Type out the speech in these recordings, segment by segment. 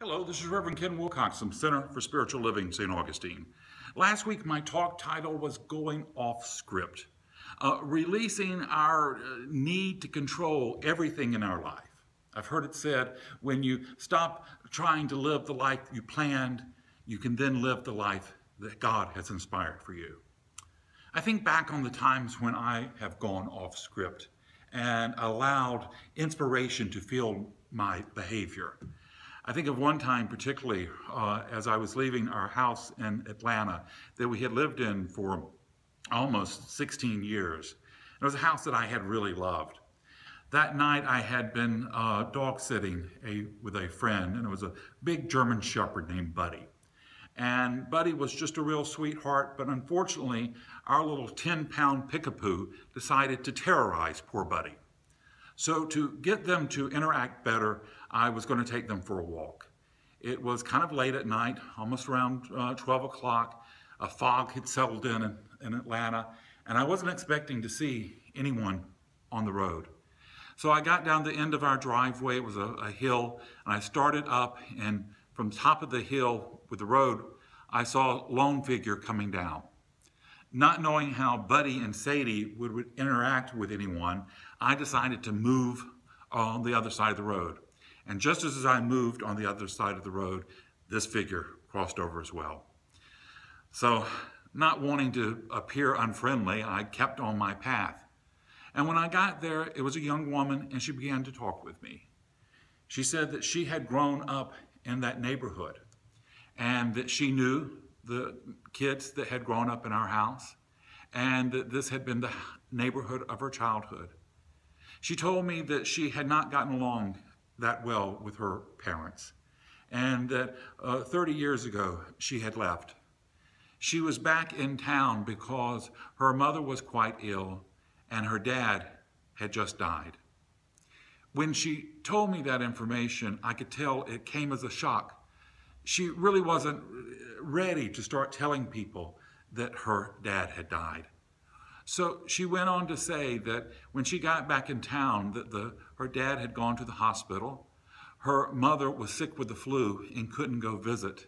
Hello, this is Reverend Ken Wilcox from Center for Spiritual Living, St. Augustine. Last week, my talk title was Going Off Script, releasing our need to control everything in our life. I've heard it said, when you stop trying to live the life you planned, you can then live the life that God has inspired for you. I think back on the times when I have gone off script and allowed inspiration to fuel my behavior. I think of one time particularly as I was leaving our house in Atlanta that we had lived in for almost 16 years. It was a house that I had really loved. That night I had been dog sitting with a friend, and it was a big German Shepherd named Buddy. And Buddy was just a real sweetheart, but unfortunately our little 10-pound Pickapoo decided to terrorize poor Buddy. So to get them to interact better, I was going to take them for a walk. It was kind of late at night, almost around 12 o'clock. A fog had settled in Atlanta, and I wasn't expecting to see anyone on the road. So I got down the end of our driveway. It was a hill, and I started up, and from the top of the hill with the road, I saw a lone figure coming down. Not knowing how Buddy and Sadie would interact with anyone, I decided to move on the other side of the road. And just as I moved on the other side of the road, this figure crossed over as well. So, not wanting to appear unfriendly, I kept on my path. And when I got there, it was a young woman, and she began to talk with me. She said that she had grown up in that neighborhood, and that she knew the kids that had grown up in our house, and that this had been the neighborhood of her childhood. She told me that she had not gotten along that well with her parents, and that 30 years ago she had left. She was back in town because her mother was quite ill and her dad had just died. When she told me that information, I could tell it came as a shock. She really wasn't ready to start telling people that her dad had died. So she went on to say that when she got back in town, that her dad had gone to the hospital, her mother was sick with the flu and couldn't go visit,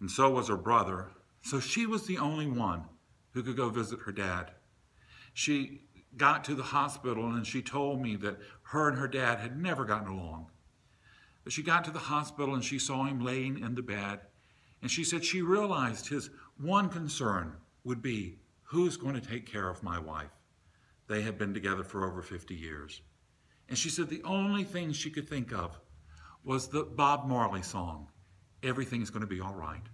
and so was her brother. So she was the only one who could go visit her dad. She got to the hospital and she told me that her and her dad had never gotten along. But she got to the hospital and she saw him laying in the bed, and she said she realized his one concern would be, who's going to take care of my wife? They had been together for over 50 years. And she said the only thing she could think of was the Bob Marley song, Everything is Going to Be All Right.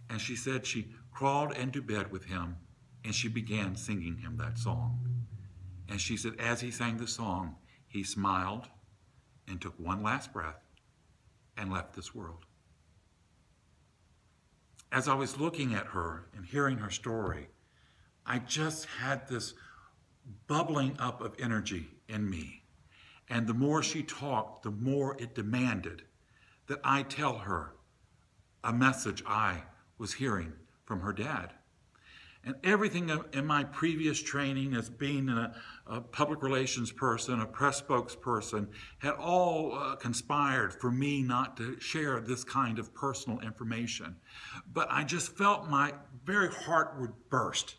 And she said she crawled into bed with him and she began singing him that song. And she said as he sang the song, he smiled and took one last breath and left this world. As I was looking at her and hearing her story, I just had this bubbling up of energy in me. And the more she talked, the more it demanded that I tell her a message I was hearing from her dad. And everything in my previous training as being a public relations person, a press spokesperson, had all conspired for me not to share this kind of personal information. But I just felt my very heart would burst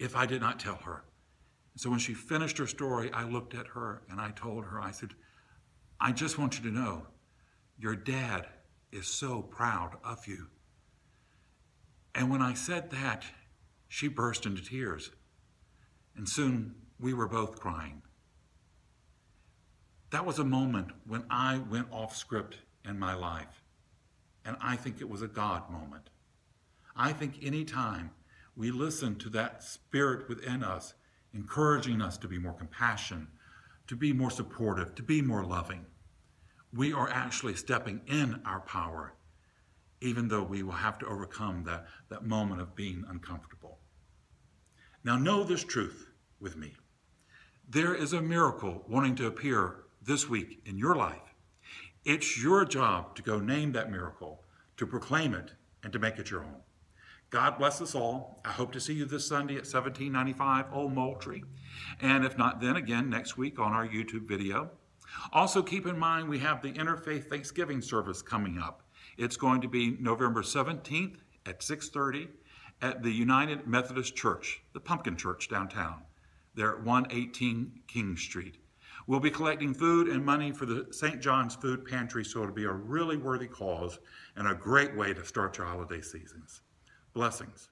if I did not tell her. So when she finished her story, I looked at her and I told her, I said, I just want you to know, your dad is so proud of you. And when I said that, she burst into tears, and soon we were both crying. That was a moment when I went off script in my life, and I think it was a God moment. I think any time we listen to that spirit within us, encouraging us to be more compassionate, to be more supportive, to be more loving, we are actually stepping in our power, even though we will have to overcome that moment of being uncomfortable. Now know this truth with me. There is a miracle wanting to appear this week in your life. It's your job to go name that miracle, to proclaim it, and to make it your own. God bless us all. I hope to see you this Sunday at 1795 Old Moultrie. And if not, then again next week on our YouTube video. Also keep in mind we have the Interfaith Thanksgiving service coming up. It's going to be November 17th at 6:30 at the United Methodist Church, the Pumpkin Church downtown. They're at 118 King Street. We'll be collecting food and money for the St. John's Food Pantry, so it'll be a really worthy cause and a great way to start your holiday seasons. Blessings.